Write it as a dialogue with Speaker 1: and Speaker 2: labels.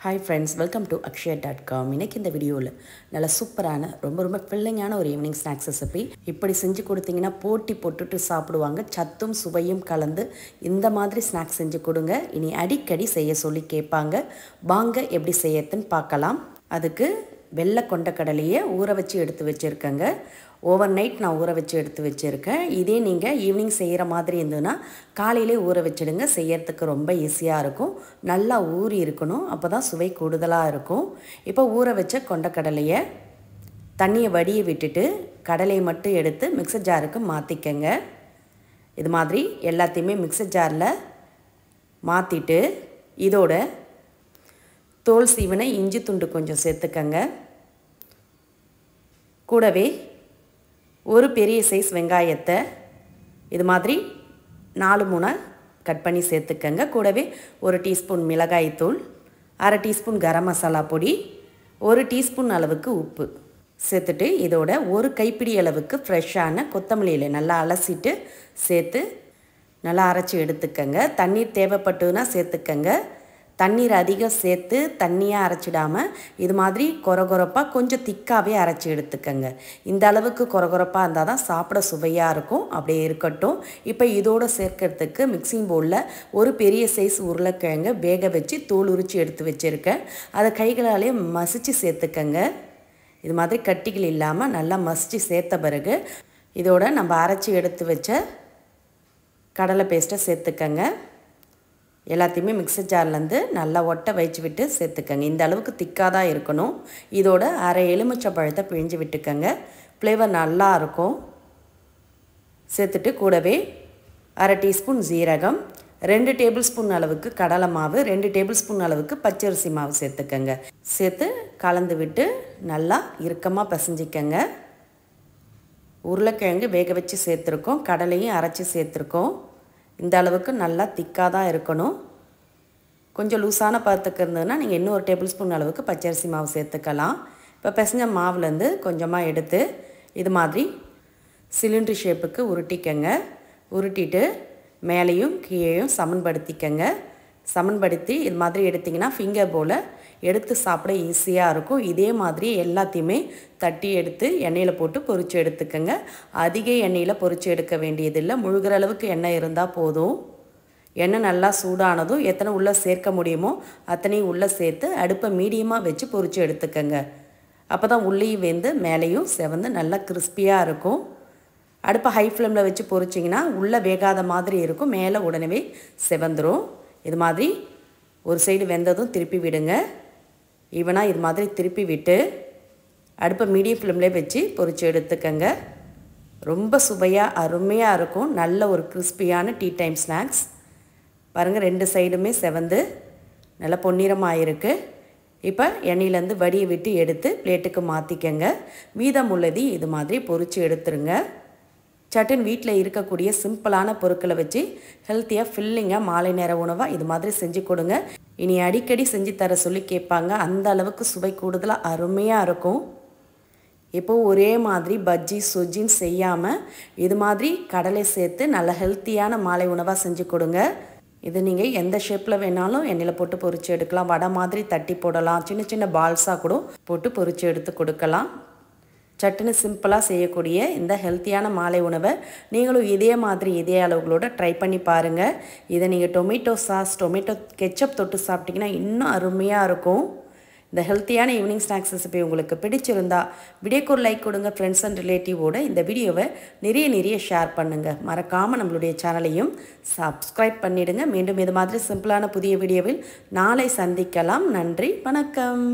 Speaker 1: Hi friends, welcome to akshaya.com. இன்னைக்கு இந்த வீடியோவில் நல்ல சூப்பரான ரொம்ப ஃபில்லிங்கான ஒரு ஈவினிங் ஸ்நாக்ஸ் ரெசிபி. இப்படி செஞ்சு கொடுத்தீங்கன்னா போட்டி போட்டுட்டு சாப்பிடுவாங்க. சத்தும் சுவையும் கலந்து இந்த மாதிரி ஸ்நாக்ஸ் செஞ்சு கொடுங்க. இனி அடிக்கடி செய்ய சொல்லி கேட்பாங்க. வாங்க எப்படி செய்யறதுன்னு பார்க்கலாம். அதுக்கு வெள்ளை கொண்டக்கடலையை ஊற வச்சு எடுத்து வச்சுருக்கேங்க. ஓவர் நைட் நான் ஊற வச்சு எடுத்து வச்சுருக்கேன். இதே நீங்கள் ஈவினிங் செய்கிற மாதிரி இருந்ததுன்னா காலையிலே ஊற வச்சுடுங்க. செய்யறதுக்கு ரொம்ப ஈஸியாக இருக்கும். நல்லா ஊறி இருக்கணும், அப்போ தான் சுவை கூடுதலாக இருக்கும். இப்போ ஊற வச்ச கொண்டக்கடலையை தண்ணியை வடிய விட்டுட்டு கடலையை மட்டும் எடுத்து மிக்சர் ஜாருக்கு மாற்றிக்கங்க. இது மாதிரி எல்லாத்தையுமே மிக்சர் ஜாரில் மாற்றிட்டு இதோட தோல் சீவனை இஞ்சி துண்டு கொஞ்சம் சேர்த்துக்கங்க. கூடவே ஒரு பெரிய சைஸ் வெங்காயத்தை இது மாதிரி 4 கட் பண்ணி சேர்த்துக்கங்க. கூடவே 1 டீஸ்பூன் மிளகாய்த்தூள், 1/2 டீஸ்பூன் கரம் மசாலா பொடி, 1 டீஸ்பூன் அளவுக்கு உப்பு சேர்த்துட்டு இதோட ஒரு கைப்பிடி அளவுக்கு ஃப்ரெஷ்ஷான கொத்தமல்லி இலை நல்லா அலசிட்டு சேர்த்து நல்லா அரைச்சி எடுத்துக்கங்க. தண்ணீர் தேவைப்பட்டுன்னா சேர்த்துக்கங்க. தண்ணீர் அதிகம் சேர்த்து தண்ணியாக அரைச்சிடாமல் இது மாதிரி கொரகொரப்பாக கொஞ்சம் திக்காகவே அரைச்சி எடுத்துக்கங்க. இந்த அளவுக்கு கொரகொரப்பாக இருந்தால் தான் சாப்பிட சுவையாக இருக்கும். அப்படியே இருக்கட்டும். இப்போ இதோடு சேர்க்கறதுக்கு மிக்சிங் பவுலில் ஒரு பெரிய சைஸ் உருளைக்கிழங்கு வேக வச்சு தோல் உரித்து எடுத்து வச்சுருக்கேன். அதை கைகளாலே மசித்து சேர்த்துக்கங்க. இது மாதிரி கட்டிகள் இல்லாமல் நல்லா மசித்து சேர்த்த பிறகு இதோட நம்ம அரைச்சி எடுத்து வச்ச கடலை பேஸ்ட்டை சேர்த்துக்கங்க. எல்லாத்தையுமே மிக்சர் ஜார்லேருந்து நல்லா ஒட்ட வச்சு விட்டு சேர்த்துக்கங்க. இந்த அளவுக்கு திக்காக தான் இருக்கணும். இதோட 1/2 எலுமிச்சை பழத்தை பிழிஞ்சு விட்டுக்கங்க. ஃப்ளேவர் நல்லா இருக்கும். சேர்த்துட்டு கூடவே 1/2 டீஸ்பூன் ஜீரகம், 2 டேபிள் ஸ்பூன் அளவுக்கு கடலை மாவு, 2 டேபிள் ஸ்பூன் அளவுக்கு பச்சரிசி மாவு சேர்த்துக்கங்க. சேர்த்து கலந்து விட்டு நல்லா இறுக்கமாக பிசைஞ்சிக்கங்க. உருளைக்கிழங்கு வேக வச்சு சேர்த்துருக்கோம், கடலையும் அரைச்சி சேர்த்துருக்கோம். இந்த அளவுக்கு நல்லா திக்காக தான் இருக்கணும். கொஞ்சம் லூஸான பதத்துக்கு இருந்ததுன்னா நீங்கள் இன்னும் 1 டேபிள் ஸ்பூன் அளவுக்கு பச்சரிசி மாவு சேர்த்துக்கலாம். இப்போ பிசைஞ்ச மாவுலேருந்து கொஞ்சமாக எடுத்து இது மாதிரி சிலிண்டர் ஷேப்புக்கு உருட்டிக்கங்க. உருட்டிட்டு மேலேயும் கீழேயும் சமன்படுத்திக்கங்க. சமன்படுத்தி இது மாதிரி எடுத்திங்கன்னா ஃபிங்கர் போல் எடுத்து சாப்பிட ஈஸியாக இருக்கும். இதே மாதிரி எல்லாத்தையுமே தட்டி எடுத்து எண்ணெயில் போட்டு பொரித்து எடுத்துக்கங்க. அதிக எண்ணெயில் பொரித்து எடுக்க வேண்டியதில்லை. முழுகிற அளவுக்கு எண்ணெய் இருந்தால் போதும். எண்ணெய் நல்லா சூடானதும் எத்தனை உள்ளே சேர்க்க முடியுமோ அத்தனையும் உள்ளே சேர்த்து அடுப்பை மீடியமாக வச்சு பொரித்து எடுத்துக்கங்க. அப்போ தான் உள்ளேயும் வெந்து மேலேயும் செவந்து நல்லா கிறிஸ்பியாக இருக்கும். அடுப்பை ஹை ஃப்ளேமில் வச்சு பொரிச்சிங்கன்னா உள்ளே வேகாத மாதிரி இருக்கும், மேலே உடனே செவந்துடும். இது மாதிரி ஒரு சைடு வெந்ததும் திருப்பி விடுங்க. ஈவனாக இது மாதிரி திருப்பி விட்டு அடுப்பை மீடியம் ஃப்ளேம்லேயே வச்சு பொரித்து எடுத்துக்கங்க. ரொம்ப சுவையாக அருமையாக இருக்கும். நல்ல ஒரு கிறிஸ்பியான டீ டைம் ஸ்நாக்ஸ். பாருங்கள், 2 சைடுமே செவந்து நல்லா பொன்னிறமாக இருக்குது. இப்போ எண்ணெயிலேருந்து வடியை விட்டு எடுத்து பிளேட்டுக்கு மாற்றிக்கங்க. மீதம் உள்ளது இது மாதிரி பொரித்து எடுத்துருங்க. சட்டுன்னு வீட்டில் இருக்கக்கூடிய சிம்பிளான பொருட்களை வச்சு ஹெல்த்தியாக ஃபில்லிங்காக மாலை நேர உணவாக இது மாதிரி செஞ்சு கொடுங்க. இனி அடிக்கடி செஞ்சு தர சொல்லி கேட்பாங்க. அந்த அளவுக்கு சுவை கூடுதலாக அருமையாக இருக்கும். இப்போது ஒரே மாதிரி பஜ்ஜி சுஜின்னு செய்யாமல் இது மாதிரி கடலை சேர்த்து நல்ல ஹெல்த்தியான மாலை உணவாக செஞ்சு கொடுங்க. இது நீங்கள் எந்த ஷேப்பில் வேணாலும் எண்ணெயில் போட்டு பொரித்து எடுக்கலாம். வடை மாதிரி தட்டி போடலாம், சின்ன சின்ன பால்ஸாக கூட போட்டு பொரித்து எடுத்து கொடுக்கலாம். சட்டுன்னு சிம்பிளாக செய்யக்கூடிய இந்த ஹெல்த்தியான மாலை உணவை நீங்களும் இதே மாதிரி இதே அளவுகளோட ட்ரை பண்ணி பாருங்கள். இதை நீங்கள் டொமேட்டோ சாஸ், டொமேட்டோ கெச்சப் தொட்டு சாப்பிட்டிங்கன்னா இன்னும் அருமையாக இருக்கும். இந்த ஹெல்த்தியான ஈவினிங் ஸ்நாக்ஸ் ரெசிபி உங்களுக்கு பிடிச்சிருந்தா வீடியோக்கு ஒரு லைக் கொடுங்க. ஃப்ரெண்ட்ஸ் அண்ட் ரிலேட்டிவோட இந்த வீடியோவை நிறைய ஷேர் பண்ணுங்கள். மறக்காமல் நம்மளுடைய சேனலையும் சப்ஸ்கிரைப் பண்ணிவிடுங்க. மீண்டும் இது மாதிரி சிம்பிளான புதிய வீடியோவில் நாளை சந்திக்கலாம். நன்றி, வணக்கம்.